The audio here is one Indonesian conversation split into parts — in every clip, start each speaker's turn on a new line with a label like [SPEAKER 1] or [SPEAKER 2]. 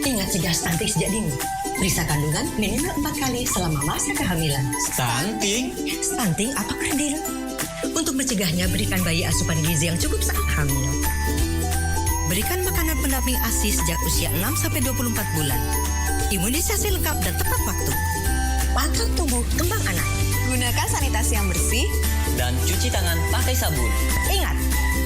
[SPEAKER 1] Ingat cegah stunting sejak dini. Periksa kandungan minimal 4 kali selama masa kehamilan.
[SPEAKER 2] Stunting?
[SPEAKER 1] Stunting atau kerdil. Untuk mencegahnya, berikan bayi asupan gizi yang cukup saat hamil. Berikan makanan pendamping ASI sejak usia 6-24 bulan. Imunisasi lengkap dan tepat waktu. Pantau tumbuh kembang anak.
[SPEAKER 3] Gunakan sanitasi yang bersih.
[SPEAKER 2] Dan cuci tangan pakai sabun.
[SPEAKER 1] Ingat,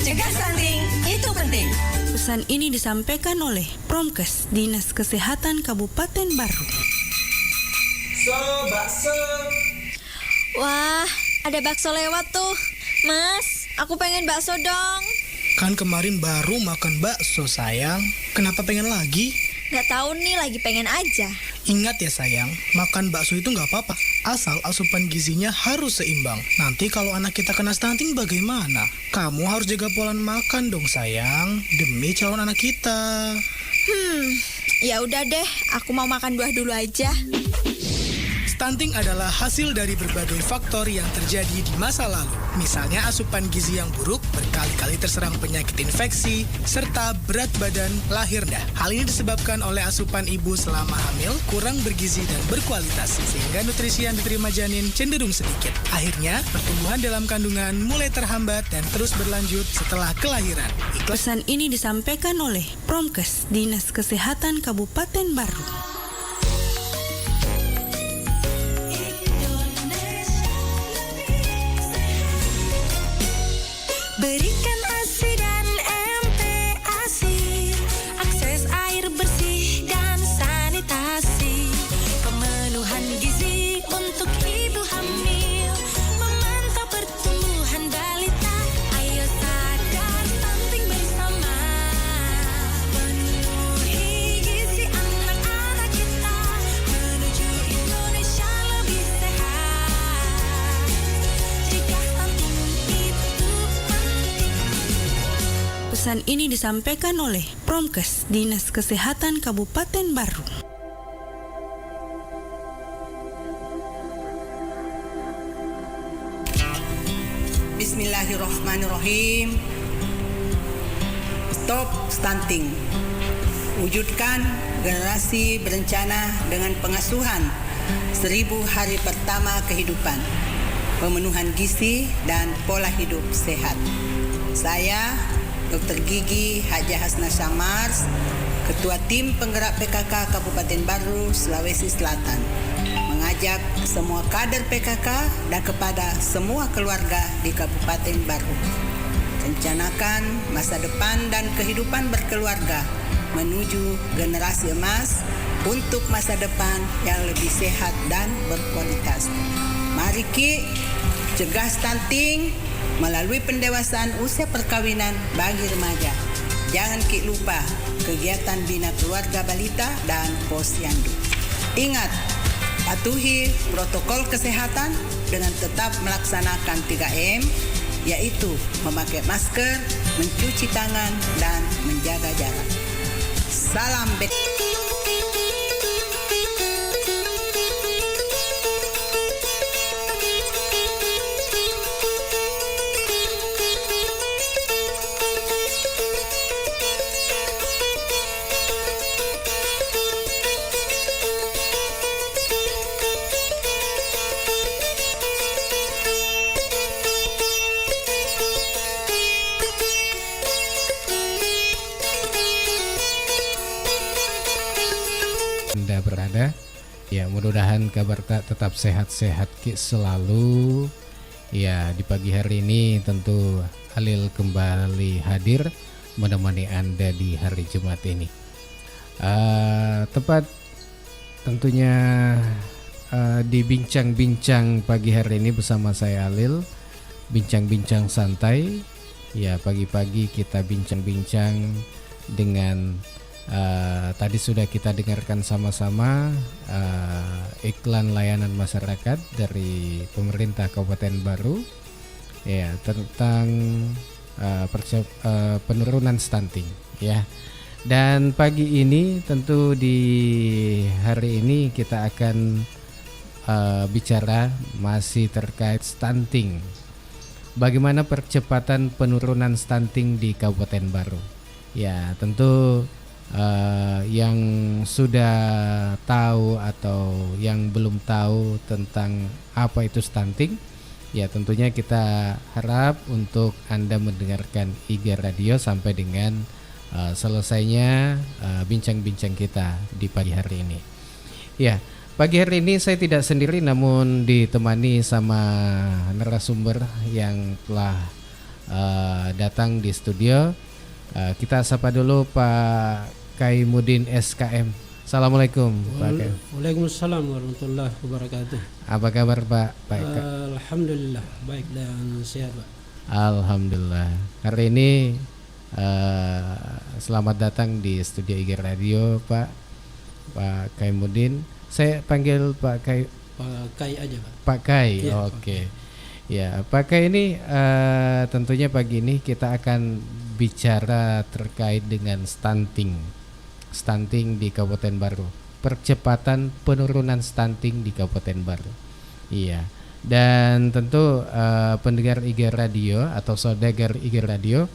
[SPEAKER 1] cegah stunting itu penting.
[SPEAKER 4] Pesan ini disampaikan oleh Promkes, Dinas Kesehatan Kabupaten Baru.
[SPEAKER 2] Bakso.
[SPEAKER 3] Wah, ada bakso lewat tuh. Mas, aku pengen bakso dong.
[SPEAKER 5] Kan kemarin baru makan bakso, sayang. Kenapa pengen lagi?
[SPEAKER 3] Gak tahu nih, lagi pengen aja.
[SPEAKER 5] Ingat ya sayang, makan bakso itu nggak apa-apa. Asal asupan gizinya harus seimbang. Nanti kalau anak kita kena stunting bagaimana? Kamu harus jaga pola makan dong sayang. Demi calon anak kita.
[SPEAKER 3] Ya udah deh, aku mau makan buah dulu aja.
[SPEAKER 5] Stunting adalah hasil dari berbagai faktor yang terjadi di masa lalu. Misalnya asupan gizi yang buruk, berkali-kali terserang penyakit infeksi, serta berat badan lahir rendah. Hal ini disebabkan oleh asupan ibu selama hamil kurang bergizi dan berkualitas, sehingga nutrisi yang diterima janin cenderung sedikit. Akhirnya, pertumbuhan dalam kandungan mulai terhambat dan terus berlanjut setelah kelahiran.
[SPEAKER 4] Pesan ini disampaikan oleh Promkes, Dinas Kesehatan Kabupaten Baru.
[SPEAKER 6] Berikan ASI dan MPASI, akses air bersih dan sanitasi, pemenuhan gizi untuk ibu hamil, memantau pertumbuhan balita. Ayo sadar stunting bersama, penuhi gizi anak-anak kita, menuju Indonesia lebih sehat. Jika stunting itu
[SPEAKER 4] Pesan ini disampaikan oleh Promkes, Dinas Kesehatan Kabupaten Baru.
[SPEAKER 7] Bismillahirrahmanirrahim. Stop stunting. Wujudkan generasi berencana dengan pengasuhan 1000 hari pertama kehidupan, pemenuhan gizi dan pola hidup sehat. Saya Dr. Gigi Haja Hasna Syamars, Ketua Tim Penggerak PKK Kabupaten Baru, Sulawesi Selatan, mengajak semua kader PKK dan kepada semua keluarga di Kabupaten Baru. Rencanakan masa depan dan kehidupan berkeluarga menuju generasi emas untuk masa depan yang lebih sehat dan berkualitas. Mari Ki, cegah stunting melalui pendewasaan usia perkawinan bagi remaja. Jangan Ki lupa kegiatan bina keluarga balita dan posyandu. Ingat, patuhi protokol kesehatan dengan tetap melaksanakan 3M, yaitu memakai masker, mencuci tangan, dan menjaga jarak. Salam
[SPEAKER 8] Anda berada. Ya, mudah-mudahan kabar tetap sehat-sehat selalu. Ya, di pagi hari ini tentu Halil kembali hadir menemani Anda di hari Jumat ini. Tepat tentunya di bincang-bincang pagi hari ini bersama saya Halil, bincang-bincang santai. Ya, pagi-pagi kita bincang-bincang dengan tadi sudah kita dengarkan sama-sama iklan layanan masyarakat dari pemerintah Kabupaten Baru, ya, tentang penurunan stunting, ya. Dan pagi ini tentu di hari ini kita akan bicara masih terkait stunting. Bagaimana percepatan penurunan stunting di Kabupaten Baru? Ya, tentu yang sudah tahu atau yang belum tahu tentang apa itu stunting, ya tentunya kita harap untuk Anda mendengarkan IGA Radio sampai dengan selesainya bincang-bincang kita di pagi hari ini. Ya, pagi hari ini saya tidak sendiri namun ditemani sama narasumber yang telah datang di studio. Kita sapa dulu Pak Kaimuddin SKM. Assalamualaikum Pak Kai.
[SPEAKER 9] Waalaikumsalam warahmatullahi wabarakatuh.
[SPEAKER 8] Apa kabar Pak? Baik.
[SPEAKER 9] Alhamdulillah baik dan sehat Pak.
[SPEAKER 8] Alhamdulillah. Hari ini selamat datang di studio IGA Radio Pak Kaimuddin. Saya panggil Pak Kai.
[SPEAKER 9] Pak Kai aja Pak.
[SPEAKER 8] Pak Kai.
[SPEAKER 9] Ya,
[SPEAKER 8] Oke. Ya, Pak Kai ini tentunya pagi ini kita akan bicara terkait dengan stunting di Kabupaten Baru, percepatan penurunan stunting di Kabupaten Baru. Iya. Dan tentu pendengar IGA Radio atau saudagar IGA Radio,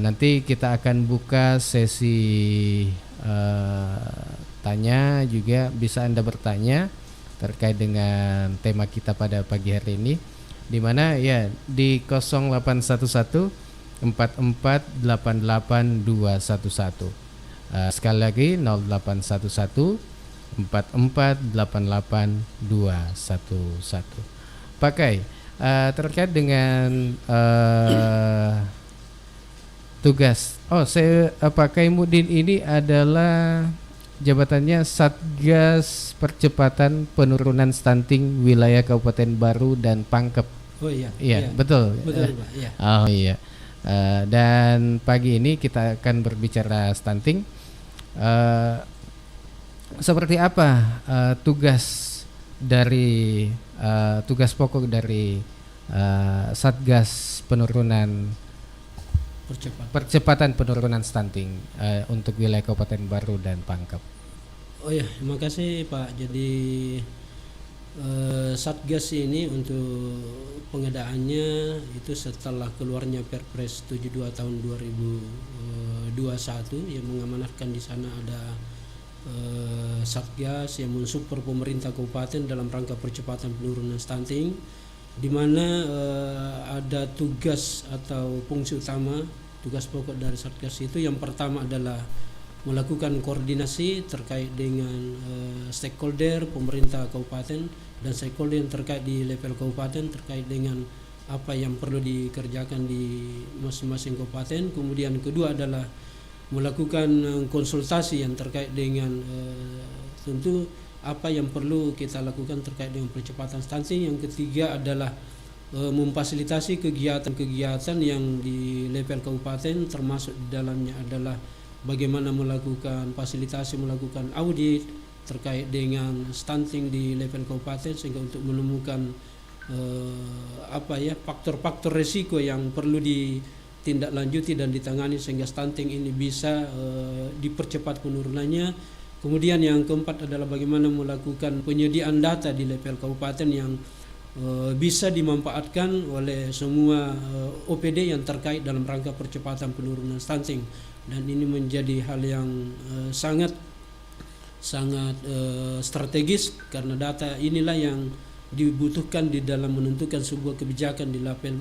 [SPEAKER 8] nanti kita akan buka sesi tanya, juga bisa Anda bertanya terkait dengan tema kita pada pagi hari ini, di mana ya di 0811 4488211. Sekali lagi 0811 4488211. Pakai terkait dengan tugas. Saya Pak Kaimuddin ini adalah jabatannya Satgas Percepatan Penurunan Stunting Wilayah Kabupaten Baru dan Pangkep.
[SPEAKER 9] Oh iya.
[SPEAKER 8] Iya, betul.
[SPEAKER 9] Betul Pak. Iya.
[SPEAKER 8] Oh iya. Dan pagi ini kita akan berbicara stunting. Seperti apa tugas pokok dari Satgas Percepatan Penurunan Stunting untuk wilayah Kabupaten Baru dan Pangkep?
[SPEAKER 9] Oh ya, terima kasih Pak. Jadi Satgas ini untuk pengadaannya itu setelah keluarnya Perpres 72 tahun 2021 yang mengamanatkan di sana ada Satgas yang mensupport pemerintah kabupaten dalam rangka percepatan penurunan stunting, di mana ada tugas atau fungsi utama, tugas pokok dari Satgas itu yang pertama adalah melakukan koordinasi terkait dengan stakeholder pemerintah kabupaten dan stakeholder yang terkait di level kabupaten terkait dengan apa yang perlu dikerjakan di masing-masing kabupaten. Kemudian kedua adalah melakukan konsultasi yang terkait dengan tentu apa yang perlu kita lakukan terkait dengan percepatan stunting. Yang ketiga adalah memfasilitasi kegiatan-kegiatan yang di level kabupaten, termasuk di dalamnya adalah bagaimana melakukan fasilitasi, melakukan audit terkait dengan stunting di level kabupaten sehingga untuk menemukan faktor-faktor resiko yang perlu ditindaklanjuti dan ditangani sehingga stunting ini bisa dipercepat penurunannya. Kemudian yang keempat adalah bagaimana melakukan penyediaan data di level kabupaten yang bisa dimanfaatkan oleh semua OPD yang terkait dalam rangka percepatan penurunan stunting. Dan ini menjadi hal yang sangat strategis karena data inilah yang dibutuhkan di dalam menentukan sebuah kebijakan di level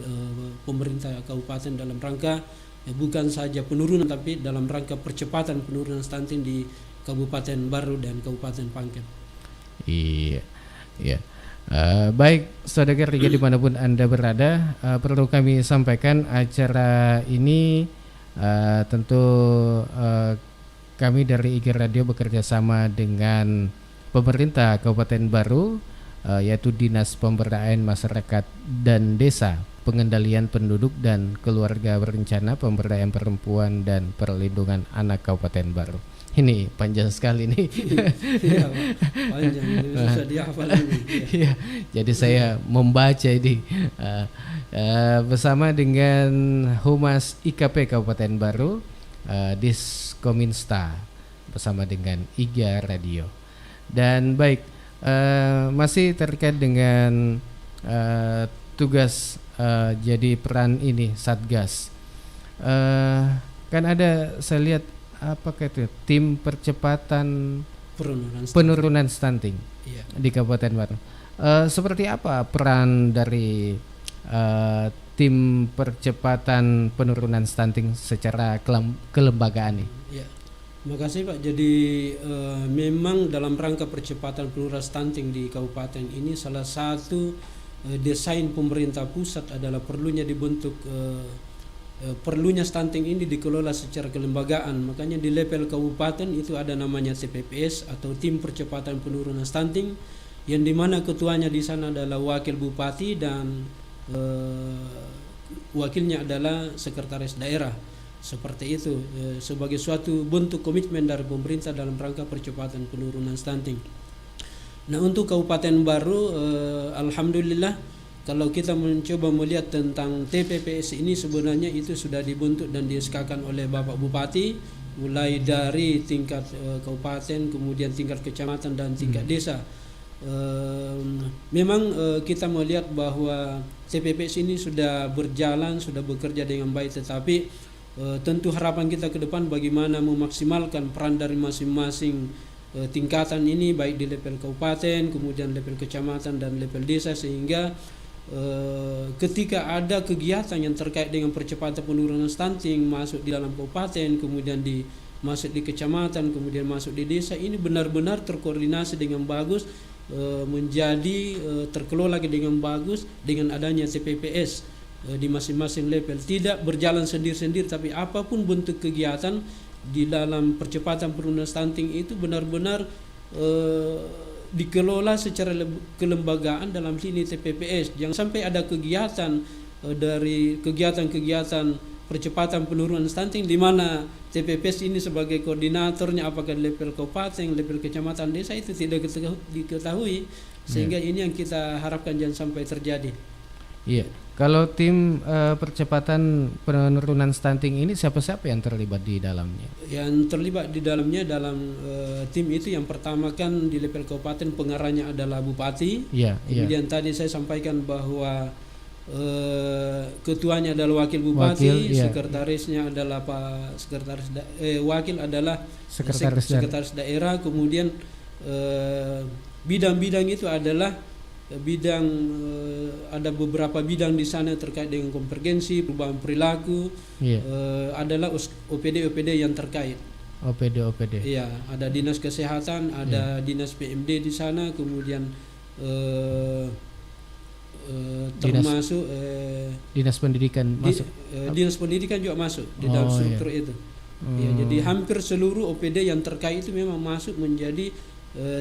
[SPEAKER 9] pemerintah kabupaten dalam rangka bukan saja penurunan tapi dalam rangka percepatan penurunan stunting di Kabupaten Baru dan Kabupaten Pangkep. Iya.
[SPEAKER 8] Baik, saudara Riga dimanapun Anda berada, perlu kami sampaikan acara ini tentu kami dari IGA Radio bekerja sama dengan pemerintah Kabupaten Baru, yaitu Dinas Pemberdayaan Masyarakat dan Desa, Pengendalian Penduduk dan Keluarga Berencana, Pemberdayaan Perempuan dan Perlindungan Anak Kabupaten Baru. Ini panjang sekali nih.
[SPEAKER 9] Iya, panjang, susah dihafal ini.
[SPEAKER 8] Ya, jadi saya membaca ini bersama dengan Humas IKP Kabupaten Baru, Diskominsta, bersama dengan IGA Radio. Dan baik, masih terkait dengan tugas jadi peran ini Satgas. Kan ada, saya lihat apakah itu tim percepatan
[SPEAKER 9] penurunan stunting.
[SPEAKER 8] penurunan stunting
[SPEAKER 9] Iya.
[SPEAKER 8] di Kabupaten Baru. Seperti apa peran dari tim percepatan penurunan stunting secara kelembagaan ini?
[SPEAKER 9] Ya, terima kasih Pak. Jadi memang dalam rangka percepatan penurunan stunting di kabupaten ini salah satu desain pemerintah pusat adalah perlunya dibentuk perlunya stunting ini dikelola secara kelembagaan. Makanya di level kabupaten itu ada namanya TPPS atau tim percepatan penurunan stunting, yang dimana ketuanya di sana adalah wakil bupati dan wakilnya adalah sekretaris daerah. Seperti itu sebagai suatu bentuk komitmen dari pemerintah dalam rangka percepatan penurunan stunting. Nah, untuk Kabupaten Baru alhamdulillah kalau kita mencoba melihat tentang TPPS ini sebenarnya itu sudah dibentuk dan dieskakan oleh Bapak Bupati mulai dari tingkat kabupaten, kemudian tingkat kecamatan dan tingkat desa. Memang kita melihat bahwa TPPS ini sudah berjalan, sudah bekerja dengan baik, tetapi tentu harapan kita ke depan bagaimana memaksimalkan peran dari masing-masing tingkatan ini, baik di level kabupaten, kemudian level kecamatan dan level desa, sehingga ketika ada kegiatan yang terkait dengan percepatan penurunan stunting masuk di dalam kabupaten, kemudian masuk di kecamatan, kemudian masuk di desa, ini benar-benar terkoordinasi dengan bagus, menjadi terkelola dengan bagus dengan adanya TPPS di masing-masing level, tidak berjalan sendiri-sendiri, tapi apapun bentuk kegiatan di dalam percepatan penurunan stunting itu benar-benar dikelola secara kelembagaan dalam sini TPPS. Jangan sampai ada kegiatan dari kegiatan-kegiatan percepatan penurunan stunting di mana TPPS ini sebagai koordinatornya, apakah di level kabupaten, level kecamatan, desa, itu tidak diketahui, sehingga ini yang kita harapkan jangan sampai terjadi.
[SPEAKER 8] Iya. Kalau tim percepatan penurunan stunting ini siapa-siapa yang terlibat di dalamnya?
[SPEAKER 9] Yang terlibat di dalamnya dalam tim itu yang pertama kan di level kabupaten pengarahnya adalah bupati.
[SPEAKER 8] Iya.
[SPEAKER 9] Kemudian tadi saya sampaikan bahwa ketuanya adalah wakil bupati, sekretarisnya adalah Pak Sekretaris wakil adalah sekretaris daerah. Kemudian bidang-bidang itu adalah bidang ada beberapa bidang di sana terkait dengan konvergensi, perubahan perilaku, adalah OPD yang terkait. OPD. Iya, ada dinas kesehatan, ada dinas PMD di sana, kemudian termasuk
[SPEAKER 8] dinas pendidikan masuk.
[SPEAKER 9] Dinas pendidikan juga masuk di dalam struktur itu. Ya, jadi hampir seluruh OPD yang terkait itu memang masuk menjadi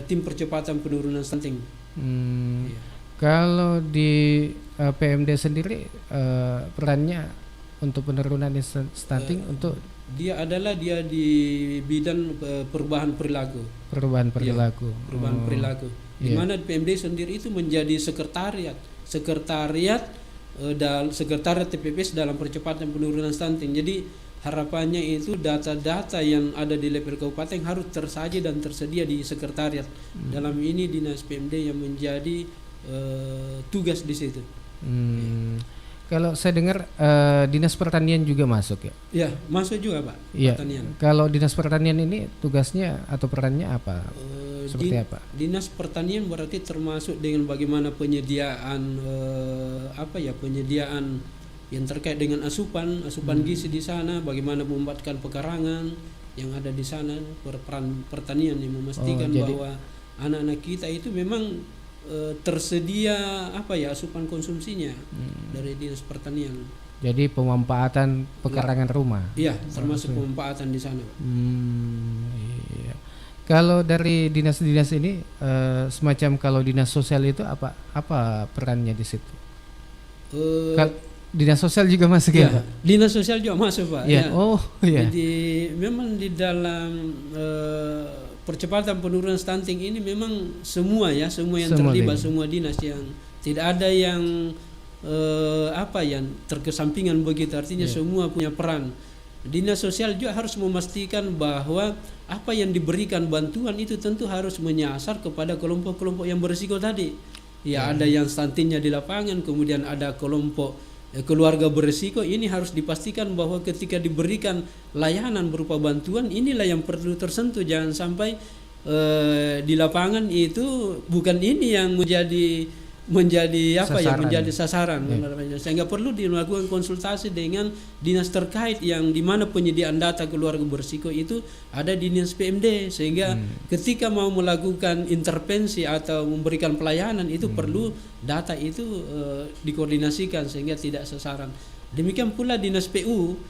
[SPEAKER 9] tim percepatan penurunan stunting.
[SPEAKER 8] Kalau di PMD sendiri perannya untuk penurunan stunting untuk
[SPEAKER 9] dia di bidang perubahan perilaku. Perubahan perilaku. Di mana PMD sendiri itu menjadi sekretariat TPPS dalam percepatan penurunan stunting. Jadi harapannya itu data-data yang ada di level kabupaten harus tersaji dan tersedia di sekretariat. Dalam ini dinas PMD yang menjadi tugas di situ.
[SPEAKER 8] Kalau saya dengar dinas pertanian juga masuk ya?
[SPEAKER 9] Ya, masuk juga Pak.
[SPEAKER 8] Ya.
[SPEAKER 9] Pertanian.
[SPEAKER 8] Kalau dinas pertanian ini tugasnya atau perannya apa? Seperti apa?
[SPEAKER 9] Dinas pertanian berarti termasuk dengan bagaimana penyediaan penyediaan yang terkait dengan asupan gizi di sana, bagaimana membuatkan pekarangan yang ada di sana, peran pertanian yang memastikan bahwa anak-anak kita itu memang tersedia asupan konsumsinya dari dinas pertanian.
[SPEAKER 8] Jadi pemanfaatan pekarangan rumah.
[SPEAKER 9] Iya, termasuk pemanfaatan di sana.
[SPEAKER 8] Iya. Kalau dari dinas-dinas ini semacam kalau dinas sosial itu apa perannya di situ? Dinas sosial juga masuk ya, Pak?
[SPEAKER 9] Dinas sosial juga masuk, Pak.
[SPEAKER 8] Ya.
[SPEAKER 9] Jadi memang di dalam percepatan penurunan stunting ini memang semua yang terlibat, semua dinas, yang tidak ada yang yang terkesampingan begitu. Artinya semua punya peran. Dinas sosial juga harus memastikan bahwa apa yang diberikan bantuan itu tentu harus menyasar kepada kelompok-kelompok yang berisiko tadi. Ya, ada yang stuntingnya di lapangan, kemudian ada kelompok keluarga berisiko ini harus dipastikan bahwa ketika diberikan layanan berupa bantuan inilah yang perlu tersentuh, jangan sampai di lapangan itu bukan ini yang menjadi apa ya,
[SPEAKER 8] Sasaran.
[SPEAKER 9] menjadi sasaran. Sehingga perlu dilakukan konsultasi dengan dinas terkait yang di mana penyediaan data keluarga berisiko itu ada di dinas PMD, sehingga ketika mau melakukan intervensi atau memberikan pelayanan itu perlu data itu dikoordinasikan sehingga tidak sasaran. Demikian pula dinas PU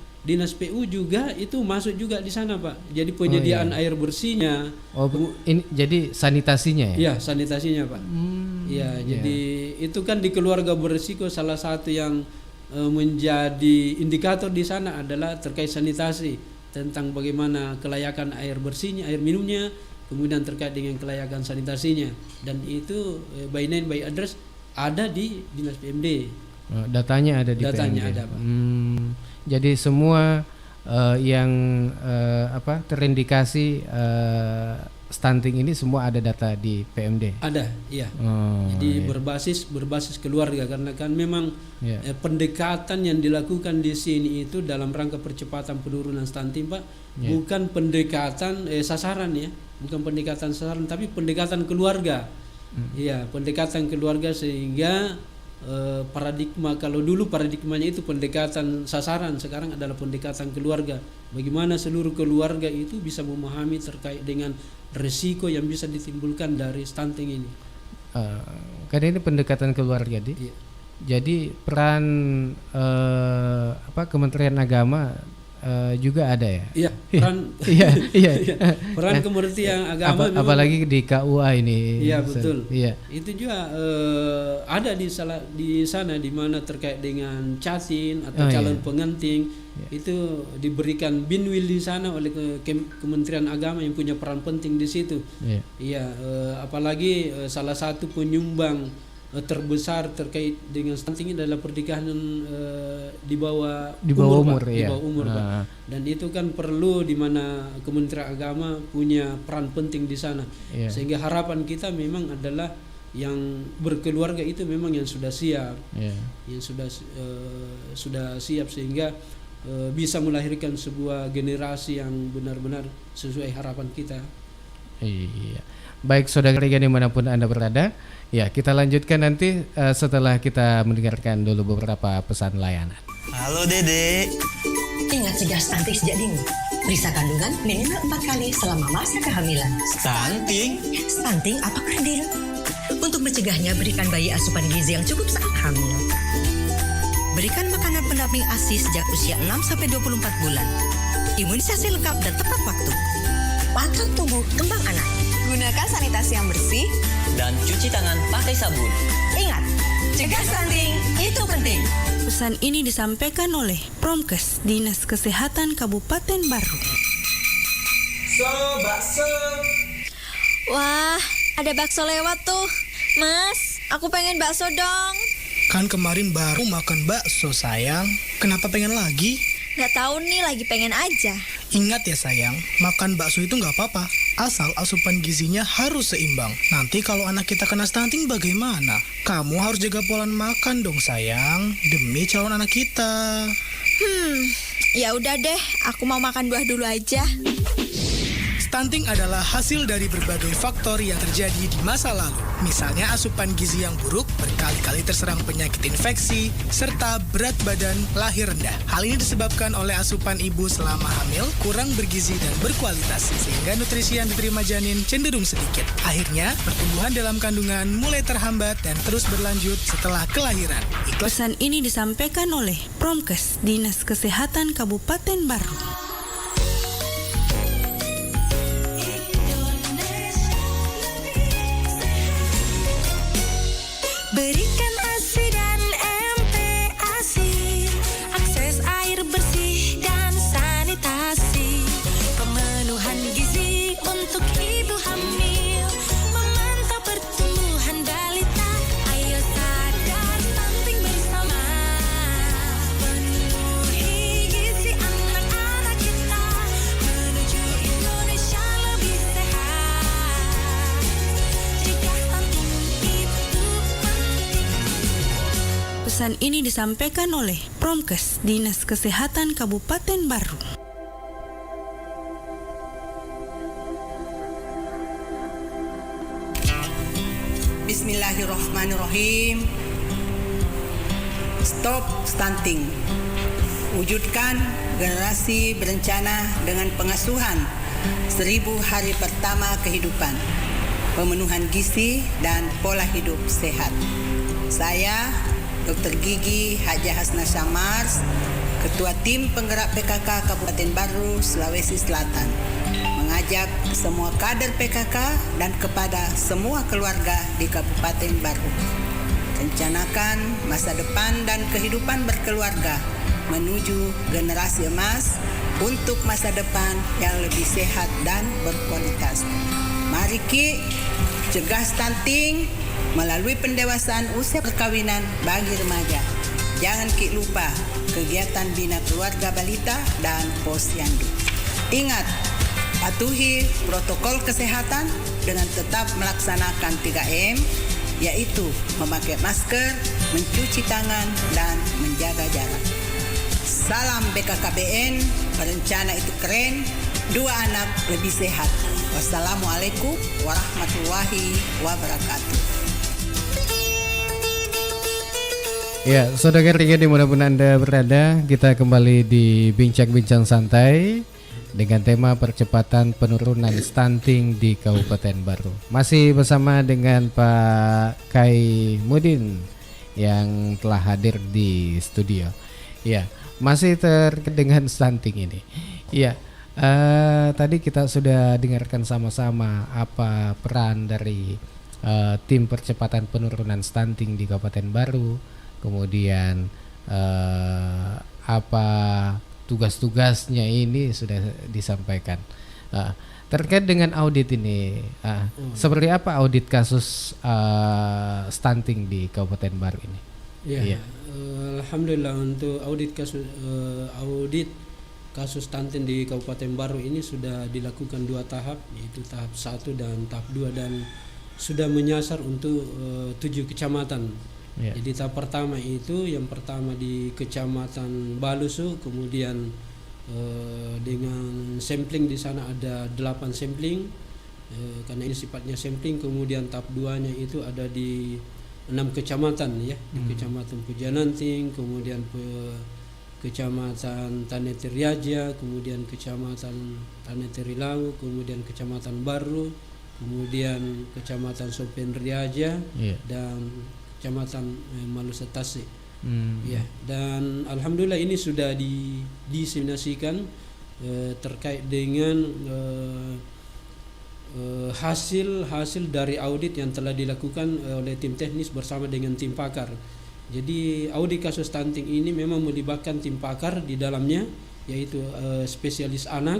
[SPEAKER 9] juga itu masuk juga di sana, Pak. Jadi penyediaan air bersihnya.
[SPEAKER 8] Oh, ini jadi sanitasinya ya?
[SPEAKER 9] Iya, sanitasinya, Pak. Iya, jadi itu kan di keluarga berisiko salah satu yang menjadi indikator di sana adalah terkait sanitasi, tentang bagaimana kelayakan air bersihnya, air minumnya, kemudian terkait dengan kelayakan sanitasinya, dan itu by name by address ada di dinas PMD.
[SPEAKER 8] Datanya ada di
[SPEAKER 9] Datanya
[SPEAKER 8] PMD.
[SPEAKER 9] ada, Pak.
[SPEAKER 8] Jadi semua yang terindikasi stunting ini semua ada data di PMD.
[SPEAKER 9] Ada, iya.
[SPEAKER 8] Oh,
[SPEAKER 9] Jadi berbasis keluarga, karena kan memang pendekatan yang dilakukan di sini itu dalam rangka percepatan penurunan stunting, Pak, bukan pendekatan sasaran ya, bukan pendekatan sasaran, tapi pendekatan keluarga. Iya, pendekatan keluarga, sehingga paradigma, kalau dulu paradigmanya itu pendekatan sasaran, sekarang adalah pendekatan keluarga. Bagaimana seluruh keluarga itu bisa memahami terkait dengan risiko yang bisa ditimbulkan dari stunting ini.
[SPEAKER 8] Karena ini pendekatan keluarga, Di.
[SPEAKER 9] Iya.
[SPEAKER 8] Jadi peran Kementerian Agama juga ada ya?
[SPEAKER 9] Iya, peran
[SPEAKER 8] iya.
[SPEAKER 9] peran Kementerian Agama memang,
[SPEAKER 8] apalagi di KUA ini.
[SPEAKER 9] iya betul.
[SPEAKER 8] Iya.
[SPEAKER 9] Itu juga ada di sana di mana terkait dengan cacing atau calon pengantin itu diberikan binwil di sana oleh Kementerian Agama yang punya peran penting di situ. Iya, apalagi salah satu penyumbang terbesar terkait dengan stunting adalah pernikahan di bawah umur, Pak. Di bawah umur, Pak. Dan itu kan perlu, di mana Kementerian Agama punya peran penting di sana. Sehingga harapan kita memang adalah yang berkeluarga itu memang yang sudah siap, yang sudah siap, sehingga bisa melahirkan sebuah generasi yang benar-benar sesuai harapan kita.
[SPEAKER 8] Iya. Baik saudara dimanapun Anda berada, ya kita lanjutkan nanti setelah kita mendengarkan dulu beberapa pesan layanan.
[SPEAKER 2] Halo Dede.
[SPEAKER 1] Ingat cegah stunting sejak dini. Periksa kandungan minimal 4 kali selama masa kehamilan.
[SPEAKER 2] Stunting?
[SPEAKER 1] Stunting apa kerdil? Untuk mencegahnya, berikan bayi asupan gizi yang cukup saat hamil. Berikan makanan pendamping ASI sejak usia 6-24 bulan. Imunisasi lengkap dan tepat waktu. Pantau tumbuh kembang anak.
[SPEAKER 6] Gunakan sanitasi yang bersih.
[SPEAKER 2] Dan cuci tangan pakai sabun.
[SPEAKER 1] Ingat, cegah stunting itu penting.
[SPEAKER 4] Pesan ini disampaikan oleh Promkes, Dinas Kesehatan Kabupaten Baru.
[SPEAKER 3] Wah, ada bakso lewat tuh. Mas, aku pengen bakso dong.
[SPEAKER 5] Kan kemarin baru makan bakso, sayang. Kenapa pengen lagi?
[SPEAKER 3] Gak tahu nih, lagi pengen aja.
[SPEAKER 5] Ingat ya sayang, makan bakso itu nggak apa-apa, asal asupan gizinya harus seimbang. Nanti kalau anak kita kena stunting bagaimana? Kamu harus jaga pola makan dong sayang, demi calon anak kita.
[SPEAKER 3] Ya udah deh, aku mau makan buah dulu aja.
[SPEAKER 5] Stunting adalah hasil dari berbagai faktor yang terjadi di masa lalu. Misalnya asupan gizi yang buruk, berkali-kali terserang penyakit infeksi, serta berat badan lahir rendah. Hal ini disebabkan oleh asupan ibu selama hamil kurang bergizi dan berkualitas, sehingga nutrisi yang diterima janin cenderung sedikit. Akhirnya, pertumbuhan dalam kandungan mulai terhambat dan terus berlanjut setelah kelahiran.
[SPEAKER 4] Pesan ini disampaikan oleh Promkes, Dinas Kesehatan Kabupaten Baru.
[SPEAKER 6] Berikan ASI dan MPASI, akses air bersih dan sanitasi, pemenuhan gizi untuk ibu hamil, memantau pertumbuhan balita, ayo sadar stunting bersama, penuhi gizi anak-anak kita, menuju Indonesia lebih sehat, jika stunting itu.
[SPEAKER 4] Pesan ini disampaikan oleh Promkes Dinas Kesehatan Kabupaten Baru.
[SPEAKER 7] Bismillahirrahmanirrahim. Stop stunting. Wujudkan generasi berencana dengan pengasuhan 1000 hari pertama kehidupan, pemenuhan gizi dan pola hidup sehat. Saya, Dr. Gigi Haja Hasna Syamars, Ketua Tim Penggerak PKK Kabupaten Baru, Sulawesi Selatan, mengajak semua kader PKK dan kepada semua keluarga di Kabupaten Baru. Rencanakan masa depan dan kehidupan berkeluarga menuju generasi emas untuk masa depan yang lebih sehat dan berkualitas. Mari Ki, cegah stunting melalui pendewasaan usia perkawinan bagi remaja. Jangan Ki lupa kegiatan bina keluarga balita dan posyandu. Ingat, patuhi protokol kesehatan dengan tetap melaksanakan 3M, yaitu memakai masker, mencuci tangan, dan menjaga jarak. Salam BKKBN, berencana itu keren, 2 anak lebih sehat. Wassalamualaikum warahmatullahi wabarakatuh.
[SPEAKER 8] Ya, saudara dimanapun Anda berada, kita kembali di Bincang-Bincang Santai dengan tema percepatan penurunan stunting di Kabupaten Baru. Masih bersama dengan Pak Kai Mudin yang telah hadir di studio. Ya, masih terkait dengan stunting ini. Ya, tadi kita sudah dengarkan sama-sama apa peran dari tim percepatan penurunan stunting di Kabupaten Baru. Kemudian apa tugas-tugasnya ini sudah disampaikan. Terkait dengan audit ini, seperti apa audit kasus stunting di Kabupaten Baru ini?
[SPEAKER 9] Ya, alhamdulillah untuk audit kasus stunting di Kabupaten Baru ini sudah dilakukan 2 tahap, yaitu tahap 1 dan tahap 2, dan sudah menyasar untuk 7 kecamatan. Ya. Jadi tahap pertama itu yang pertama di Kecamatan Balusu, kemudian dengan sampling di sana ada 8 sampling, karena ini sifatnya sampling. Kemudian tahap 2-nya itu ada di 6 kecamatan ya, di Kecamatan Pujananting, kemudian Kecamatan Tanetiriaja, kemudian Kecamatan Tanetirilau, kemudian Kecamatan Baru, kemudian Kecamatan Sopenriaja, dan Kecamatan Malusetasi. Ya, dan alhamdulillah ini sudah diseminasikan terkait dengan hasil dari audit yang telah dilakukan oleh tim teknis bersama dengan tim pakar. Jadi audit kasus stunting ini memang melibatkan tim pakar di dalamnya, yaitu spesialis anak,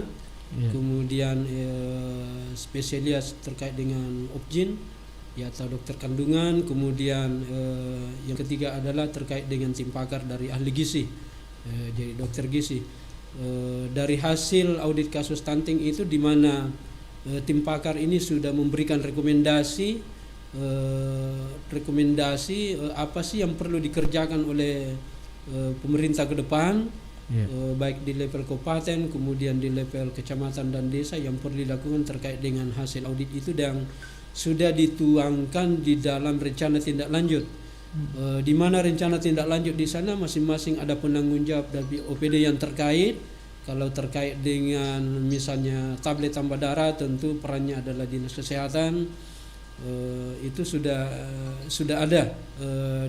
[SPEAKER 9] kemudian spesialis terkait dengan obgyn ya atau dokter kandungan, kemudian yang ketiga adalah terkait dengan tim pakar dari ahli gizi, jadi dokter gizi. Dari hasil audit kasus stunting itu, di mana tim pakar ini sudah memberikan rekomendasi apa sih yang perlu dikerjakan oleh pemerintah ke depan, baik di level kabupaten, kemudian di level kecamatan dan desa, yang perlu dilakukan terkait dengan hasil audit itu, dan sudah dituangkan di dalam rencana tindak lanjut. Di mana rencana tindak lanjut di sana masing-masing ada penanggung jawab dari OPD yang terkait. Kalau terkait dengan misalnya tablet tambah darah, tentu perannya adalah Dinas Kesehatan. Itu sudah ada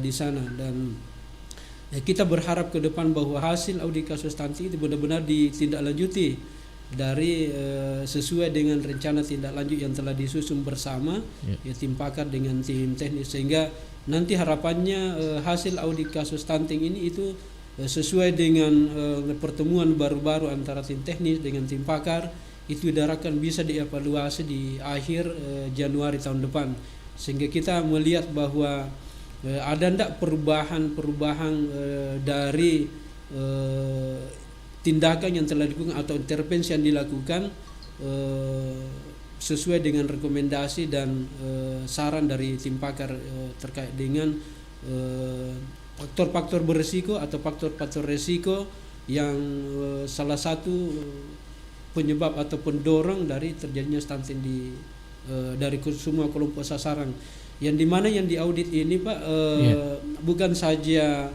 [SPEAKER 9] di sana, dan kita berharap ke depan bahwa hasil audit kasus stunting itu benar-benar ditindaklanjuti dari sesuai dengan rencana tindak lanjut yang telah disusun bersama ya tim pakar dengan tim teknis, sehingga nanti harapannya hasil audit kasus stunting ini itu sesuai dengan pertemuan baru-baru antara tim teknis dengan tim pakar, itu diharapkan bisa dievaluasi di akhir Januari tahun depan, sehingga kita melihat bahwa ada ndak perubahan dari tindakan yang telah dilakukan atau intervensi yang dilakukan sesuai dengan rekomendasi dan saran dari tim pakar terkait dengan faktor-faktor berisiko atau faktor-faktor resiko yang salah satu penyebab atau pendorong dari terjadinya stunting dari semua kelompok sasaran. Yang dimana yang diaudit ini Pak bukan saja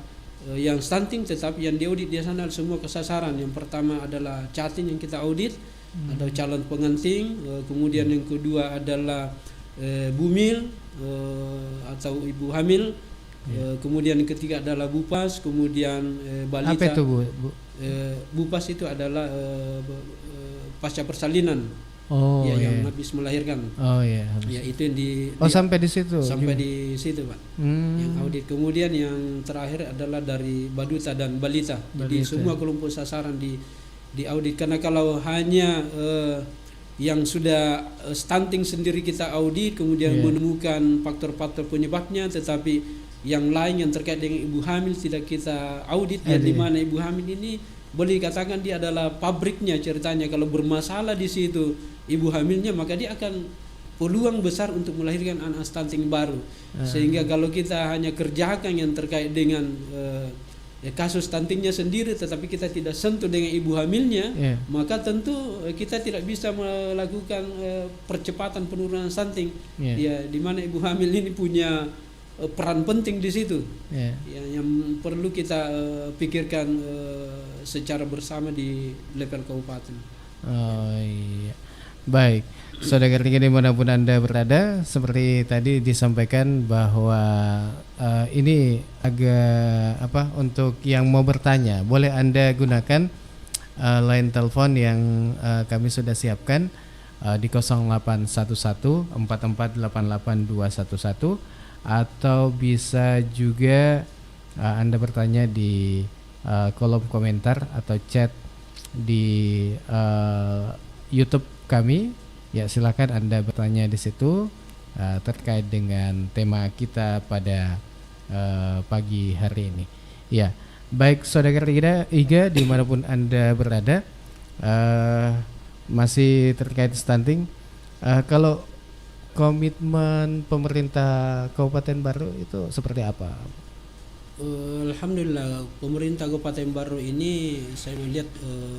[SPEAKER 9] yang stunting, tetapi yang diaudit di sana semua kesasaran. Yang pertama adalah chatting yang kita audit, ada calon pengantin, kemudian yang kedua adalah bumil atau ibu hamil, kemudian yang ketiga adalah bupas, kemudian balita.
[SPEAKER 8] Apa itu Bu?
[SPEAKER 9] Bupas itu adalah pasca persalinan.
[SPEAKER 8] Oh,
[SPEAKER 9] yang habis melahirkan.
[SPEAKER 8] Oh ya.
[SPEAKER 9] Ya itu yang
[SPEAKER 8] sampai di situ.
[SPEAKER 9] Sampai di situ Pak. Yang audit. Kemudian yang terakhir adalah dari baduta dan balita. Jadi semua kelompok sasaran di audit. Karena kalau hanya yang sudah stunting sendiri kita audit, kemudian menemukan faktor-faktor penyebabnya, tetapi yang lain yang terkait dengan ibu hamil tidak kita audit. Yang dimana ibu hamil ini boleh dikatakan dia adalah pabriknya ceritanya. Kalau bermasalah di situ ibu hamilnya, maka dia akan peluang besar untuk melahirkan anak stunting baru. Sehingga kalau kita hanya kerjakan yang terkait dengan kasus stuntingnya sendiri, tetapi kita tidak sentuh dengan ibu hamilnya, maka tentu kita tidak bisa melakukan percepatan penurunan stunting. Ya, di mana ibu hamil ini punya peran penting di situ, yang perlu kita pikirkan secara bersama di level kabupaten.
[SPEAKER 8] Oh iya, baik. Saudara dimanapun Anda berada, seperti tadi disampaikan bahwa ini agak untuk yang mau bertanya, boleh Anda gunakan line telepon yang kami sudah siapkan di 0811 4488 211, atau bisa juga Anda bertanya di kolom komentar atau chat di YouTube kami. Ya, silakan Anda bertanya di situ terkait dengan tema kita pada pagi hari ini. Ya, baik saudara Iga dimanapun Anda berada, masih terkait stunting. Kalau komitmen pemerintah Kabupaten Baru itu seperti apa?
[SPEAKER 9] Alhamdulillah, pemerintah Kabupaten Baru ini saya melihat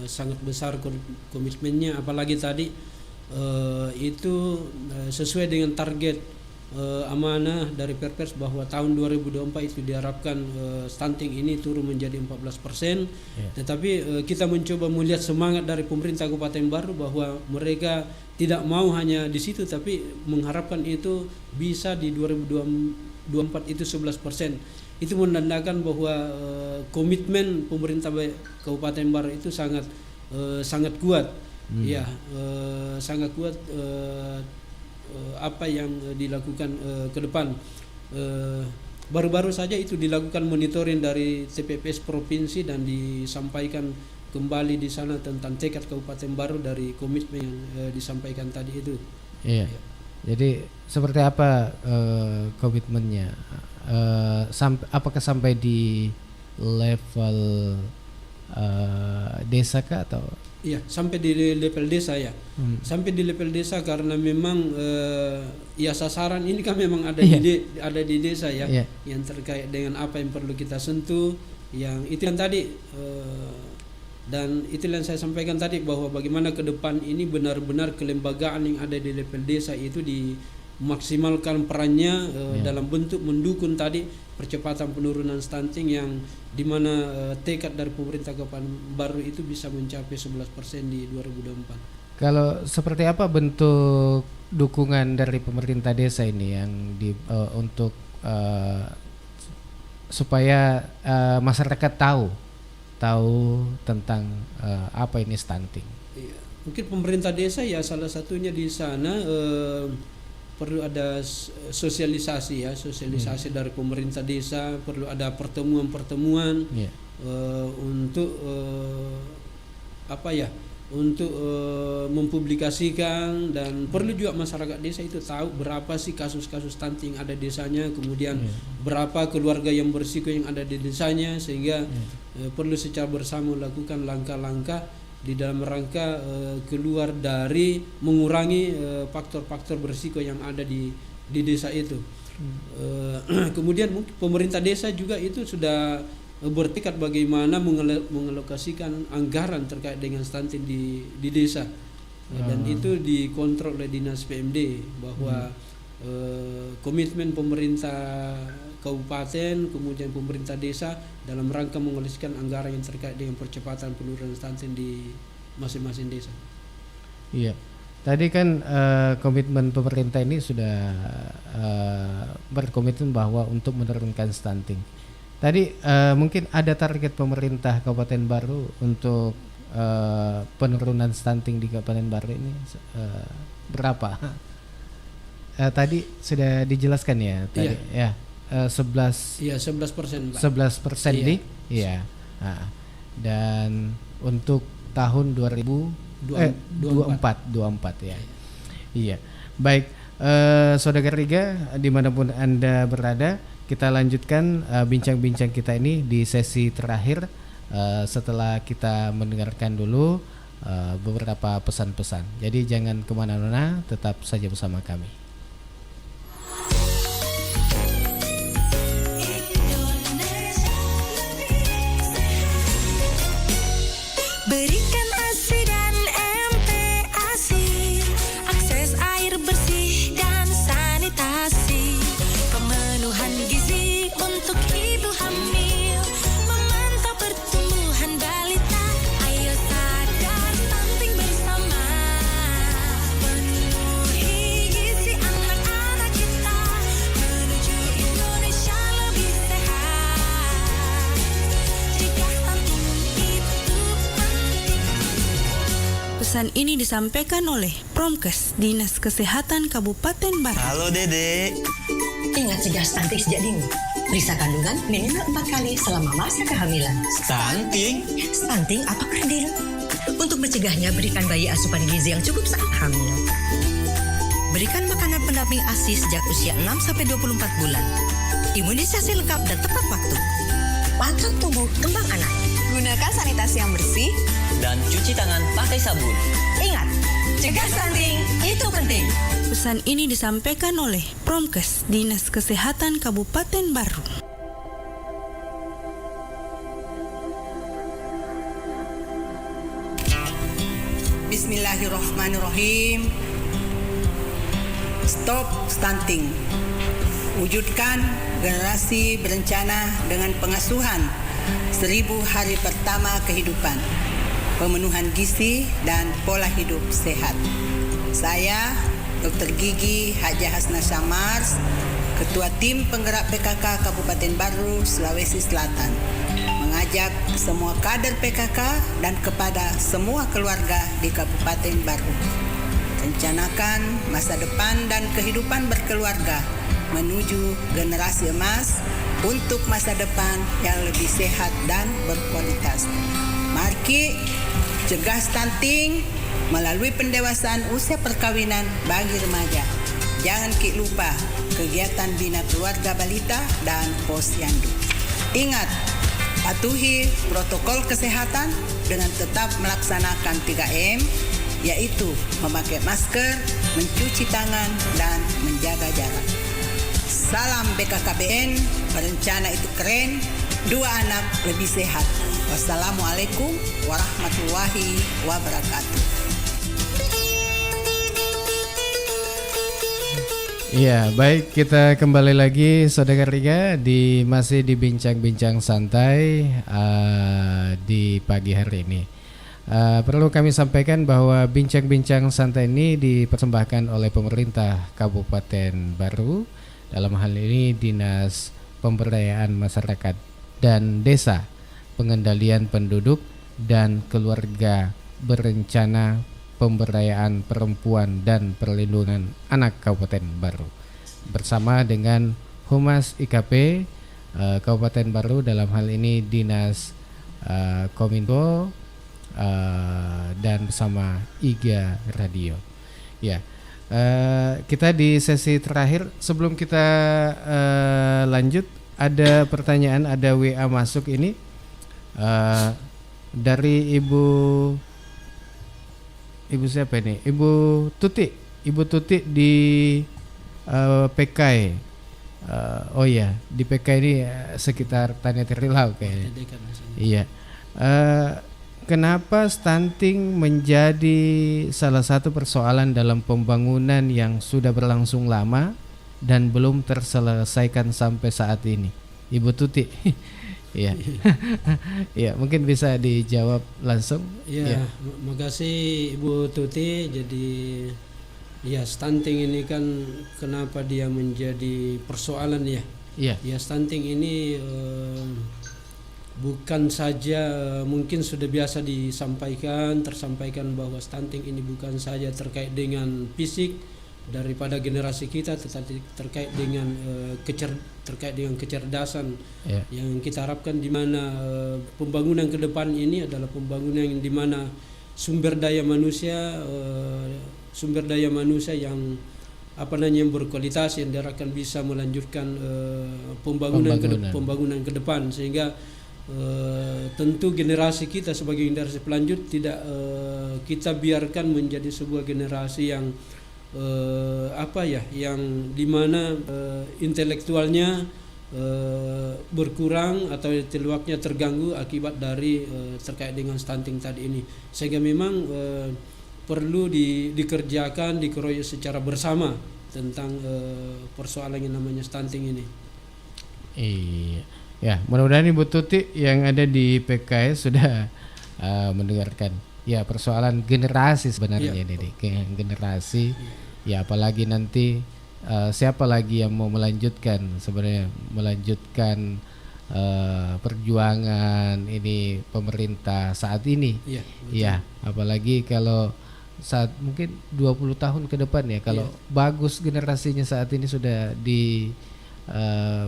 [SPEAKER 9] sangat besar komitmennya, apalagi tadi itu sesuai dengan target amanah dari Perpres bahwa tahun 2024 itu diharapkan stunting ini turun menjadi 14%. Tetapi kita mencoba melihat semangat dari pemerintah Kabupaten Baru bahwa mereka tidak mau hanya di situ, tapi mengharapkan itu bisa di 2024 itu 11%. Itu menandakan bahwa komitmen pemerintah Kabupaten Baru itu sangat kuat. Ya, sangat kuat apa yang dilakukan ke depan. Baru-baru saja itu dilakukan monitoring dari TPPS provinsi dan disampaikan kembali di sana tentang tekad Kabupaten Baru dari komitmen yang disampaikan tadi itu.
[SPEAKER 8] Iya. Jadi seperti apa komitmennya? Apakah sampai di level desa kah atau?
[SPEAKER 9] Iya, sampai di level desa ya. Sampai di level desa karena memang ya sasaran ini kan memang ada di desa ya, yang terkait dengan apa yang perlu kita sentuh, yang itu yang tadi dan itu yang saya sampaikan tadi bahwa bagaimana ke depan ini benar-benar kelembagaan yang ada di level desa itu dimaksimalkan perannya dalam bentuk mendukung tadi percepatan penurunan stunting, yang dimana tekad dari pemerintah Kabupaten Baru itu bisa mencapai 11% di 2024.
[SPEAKER 8] Kalau seperti apa bentuk dukungan dari pemerintah desa ini yang untuk supaya masyarakat tahu tentang apa ini stunting?
[SPEAKER 9] Mungkin pemerintah desa ya salah satunya di sana perlu ada sosialisasi dari pemerintah desa, perlu ada pertemuan untuk untuk mempublikasikan, dan perlu juga masyarakat desa itu tahu berapa sih kasus-kasus stunting ada di desanya, kemudian berapa keluarga yang berisiko yang ada di desanya, sehingga perlu secara bersama melakukan langkah-langkah di dalam rangka keluar dari mengurangi faktor-faktor berisiko yang ada di di desa itu. Kemudian mungkin pemerintah desa juga itu sudah bertekad bagaimana mengalokasikan anggaran terkait dengan stunting di desa. Dan itu dikontrol oleh dinas PMD bahwa komitmen pemerintah kabupaten kemudian pemerintah desa dalam rangka mengalokasikan anggaran yang terkait dengan percepatan penurunan stunting di masing-masing desa.
[SPEAKER 8] Iya. Tadi kan komitmen pemerintah ini sudah berkomitmen bahwa untuk menurunkan stunting. Tadi mungkin ada target pemerintah Kabupaten Baru untuk penurunan stunting di Kabupaten Baru ini berapa? Tadi sudah dijelaskan ya tadi ya 11.
[SPEAKER 9] Iya 11%, Pak.
[SPEAKER 8] 11%
[SPEAKER 9] Iya.
[SPEAKER 8] Iya. Nah, dan untuk tahun 2024 ya. Iya. Baik, Saudara Riga dimanapun Anda berada, kita lanjutkan bincang-bincang kita ini di sesi terakhir setelah kita mendengarkan dulu beberapa pesan-pesan. Jadi jangan kemana-mana, tetap saja bersama kami.
[SPEAKER 6] Berikan ASI dan MPASI, akses air bersih dan sanitasi, pemenuhan gizi untuk ibu hamil, memantau pertumbuhan balita, ayo sadar stunting bersama, penuhi gizi anak-anak kita, menuju Indonesia lebih sehat, cegah stunting itu penting.
[SPEAKER 4] Pesan ini disampaikan oleh Promkes Dinas Kesehatan Kabupaten Baru.
[SPEAKER 2] Halo Dede.
[SPEAKER 1] Ingat cegah stunting sejak dini. Periksa kandungan minimal 4 kali selama masa kehamilan.
[SPEAKER 2] Stunting?
[SPEAKER 1] Stunting apa kerdil? Untuk mencegahnya, berikan bayi asupan gizi yang cukup saat hamil. Berikan makanan pendamping ASI sejak usia 6-24 bulan. Imunisasi lengkap dan tepat waktu. Pantau tumbuh kembang anak.
[SPEAKER 6] Gunakan sanitasi yang bersih.
[SPEAKER 2] Dan cuci tangan pakai sabun.
[SPEAKER 1] Ingat, cegah stunting itu penting.
[SPEAKER 4] Pesan ini disampaikan oleh Promkes Dinas Kesehatan Kabupaten Baru.
[SPEAKER 7] Bismillahirrahmanirrahim. Stop stunting. Wujudkan generasi berencana dengan pengasuhan 1000 hari pertama kehidupan, pemenuhan gizi dan pola hidup sehat. Saya Dr. Gigi Haja Hasna Samars, Ketua Tim Penggerak PKK Kabupaten Baru, Sulawesi Selatan, mengajak semua kader PKK dan kepada semua keluarga di Kabupaten Baru. Rencanakan masa depan dan kehidupan berkeluarga menuju generasi emas untuk masa depan yang lebih sehat dan berkualitas. Mari cegah stunting melalui pendewasaan usia perkawinan bagi remaja. Jangan lupa kegiatan bina keluarga balita dan posyandu. Ingat, patuhi protokol kesehatan dengan tetap melaksanakan 3M, yaitu memakai masker, mencuci tangan, dan menjaga jarak. Salam BKKBN, berencana itu keren, 2 anak lebih sehat. Wassalamualaikum warahmatullahi wabarakatuh.
[SPEAKER 8] Iya, baik, kita kembali lagi Saudara Riga masih di bincang-bincang santai di pagi hari ini. Perlu kami sampaikan bahwa bincang-bincang santai ini dipersembahkan oleh pemerintah Kabupaten Baru, dalam hal ini Dinas Pemberdayaan Masyarakat dan Desa, Pengendalian Penduduk dan Keluarga Berencana, Pemberdayaan Perempuan dan Perlindungan Anak Kabupaten Baru, bersama dengan Humas IKP Kabupaten Baru, dalam hal ini Dinas Kominfo dan bersama IGA Radio. Ya, kita di sesi terakhir. Sebelum kita lanjut, ada pertanyaan, ada WA masuk ini dari Ibu siapa ini? Ibu Tuti di PKI. Oh ya, di PKI ini sekitar Tani Terilau kayaknya.
[SPEAKER 9] Dekat di sini.
[SPEAKER 8] Iya. Kenapa stunting menjadi salah satu persoalan dalam pembangunan yang sudah berlangsung lama dan belum terselesaikan sampai saat ini, Ibu Tuti? Iya, iya, mungkin bisa dijawab langsung.
[SPEAKER 9] Ya, makasih Ibu Tuti. Jadi ya, stunting ini kan kenapa dia menjadi persoalan ya?
[SPEAKER 8] Iya.
[SPEAKER 9] Ya, stunting ini bukan saja mungkin sudah biasa tersampaikan bahwa stunting ini bukan saja terkait dengan fisik daripada generasi kita, tetapi terkait dengan kecerdasan yang kita harapkan, di mana pembangunan ke depan ini adalah pembangunan yang di mana sumber daya manusia yang yang berkualitas, yang diharapkan bisa melanjutkan pembangunan ke depan, sehingga tentu generasi kita sebagai generasi pelanjut tidak kita biarkan menjadi sebuah generasi yang yang dimana intelektualnya berkurang atau intelektualnya terganggu akibat dari terkait dengan stunting tadi ini, sehingga memang perlu dikerjakan, dikeroyok secara bersama tentang persoalan yang namanya stunting ini.
[SPEAKER 8] Iya. Ya, mudah-mudahan Ibu Tuti yang ada di PKS sudah mendengarkan. Ya, persoalan generasi sebenarnya ini, generasi. Ya, apalagi nanti siapa lagi yang mau melanjutkan perjuangan ini pemerintah saat ini. Ya, apalagi kalau saat mungkin 20 tahun ke depan ya, kalau bagus generasinya saat ini sudah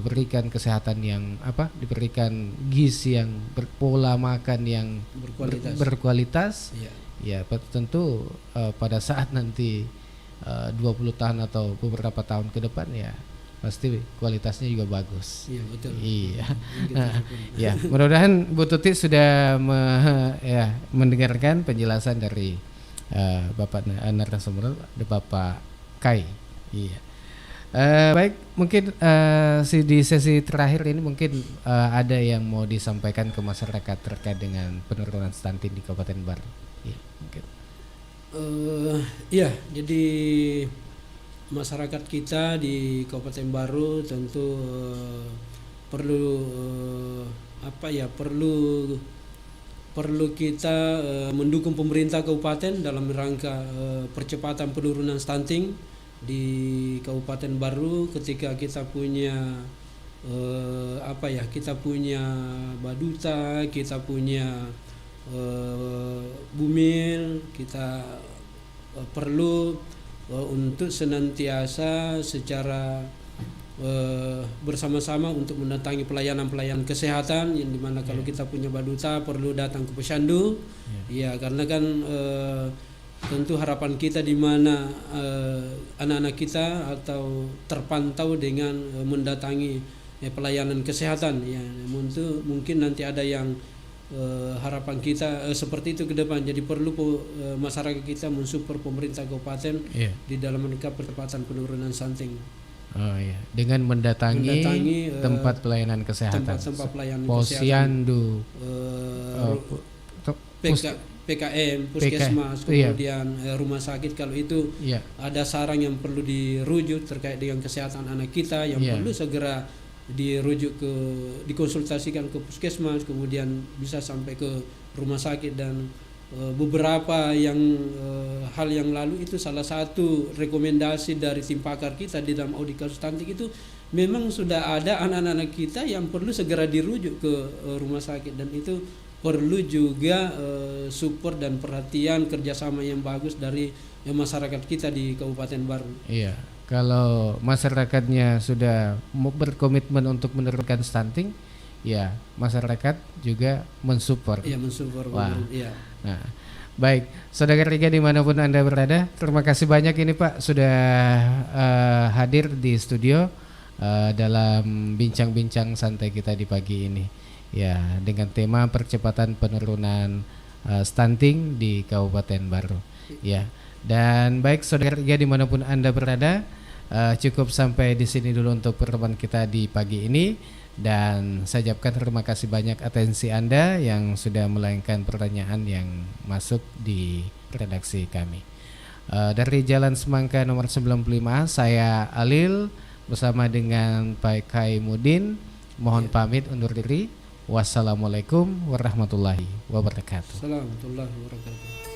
[SPEAKER 8] berikan kesehatan yang diberikan gizi yang berpola makan yang berkualitas. Ya, tentu pada saat nanti 20 tahun atau beberapa tahun ke depan ya pasti kualitasnya juga bagus.
[SPEAKER 9] Iya, betul.
[SPEAKER 8] Iya. Ya, mudah-mudahan Bu Tuti sudah mendengarkan penjelasan dari Bapak narasumber, Bapak Kai. Iya. Baik, mungkin di sesi terakhir ini mungkin ada yang mau disampaikan ke masyarakat terkait dengan penurunan stunting di Kabupaten Baru. Ya, mungkin.
[SPEAKER 9] Jadi masyarakat kita di Kabupaten Baru tentu perlu kita mendukung pemerintah kabupaten dalam rangka percepatan penurunan stunting di Kabupaten Baru, ketika kita punya kita punya Baduta, kita punya Bumil, kita perlu untuk senantiasa secara bersama-sama untuk mendatangi pelayanan kesehatan, yang dimana kalau kita punya Baduta perlu datang ke Posyandu. Ya, karena kan tentu harapan kita di mana anak-anak kita atau terpantau dengan mendatangi pelayanan kesehatan. Ya, mungkin nanti ada yang harapan kita seperti itu ke depan. Jadi perlu masyarakat kita mensupport pemerintah kabupaten di dalam rangka percepatan penurunan stunting.
[SPEAKER 8] Oh iya, dengan mendatangi tempat pelayanan kesehatan.
[SPEAKER 9] Tempat pelayanan
[SPEAKER 8] Posyandu,
[SPEAKER 9] PKM, puskesmas, kemudian rumah sakit, kalau itu ada sarang yang perlu dirujuk terkait dengan kesehatan anak kita, yang perlu segera dikonsultasikan ke puskesmas, kemudian bisa sampai ke rumah sakit. Dan beberapa hal yang lalu itu salah satu rekomendasi dari tim pakar kita di dalam audit kasus stunting itu, memang sudah ada anak-anak kita yang perlu segera dirujuk ke rumah sakit, dan itu perlu juga support dan perhatian kerjasama yang bagus dari masyarakat kita di Kabupaten Baru. Iya,
[SPEAKER 8] kalau masyarakatnya sudah berkomitmen untuk menurunkan stunting, ya masyarakat juga mensupport.
[SPEAKER 9] Iya, mensupport. Iya.
[SPEAKER 8] Nah, baik, saudara Riga dimanapun Anda berada, terima kasih banyak ini Pak sudah hadir di studio dalam bincang-bincang santai kita di pagi ini. Ya, dengan tema percepatan penurunan stunting di Kabupaten Baru. Ya, dan baik saudara Riga dimanapun Anda berada, Cukup sampai di sini dulu untuk pertemuan kita di pagi ini, dan saya ucapkan terima kasih banyak atensi Anda yang sudah melayangkan pertanyaan yang masuk di redaksi kami. Dari Jalan Semangka nomor 95, saya Alil bersama dengan Pak Kaimudin mohon pamit undur diri. Wassalamualaikum warahmatullahi wabarakatuh.
[SPEAKER 9] Assalamualaikum warahmatullahi wabarakatuh.